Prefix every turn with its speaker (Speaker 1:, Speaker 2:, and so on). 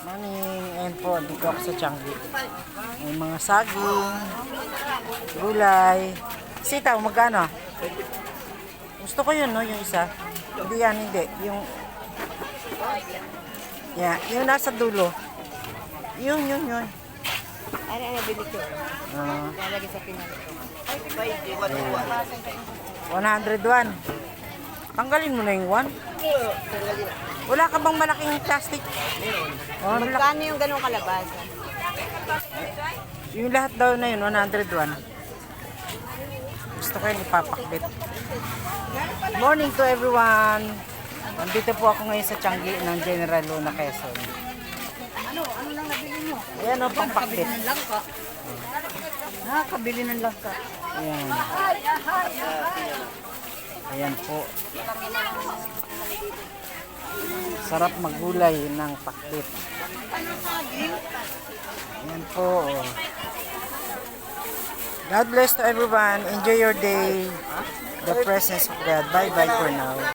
Speaker 1: Morning, and po, dito ako sa Changi. May mga saging, gulay, sitaw, magkano? Gusto ko yun, no, yung isa. Hindi yan, hindi. Yung, yeah, yung nasa dulo. Yun.
Speaker 2: Ano ang nabili ko? Lalagay sa pinag ko.
Speaker 1: 101. Tanggalin mo na yung 1. Wala ka bang malaking plastic? Oh,
Speaker 2: Magkano yung ganong kalabasa?
Speaker 1: yung lahat daw na yun, 101. Gusto ko yung ipapakbit. Morning to everyone. Nandito po ako ngayon sa Changi ng General Luna, Quezon.
Speaker 2: Ano lang nabili mo?
Speaker 1: Ayan o, pampakbit.
Speaker 2: Kabili ng langka. Nakakabili ng langka.
Speaker 1: Ayan. Ayan po. Sarap maggulay ng pakbit. Ayan po. God bless to everyone. Enjoy your day. The presence of God. Bye-bye for now.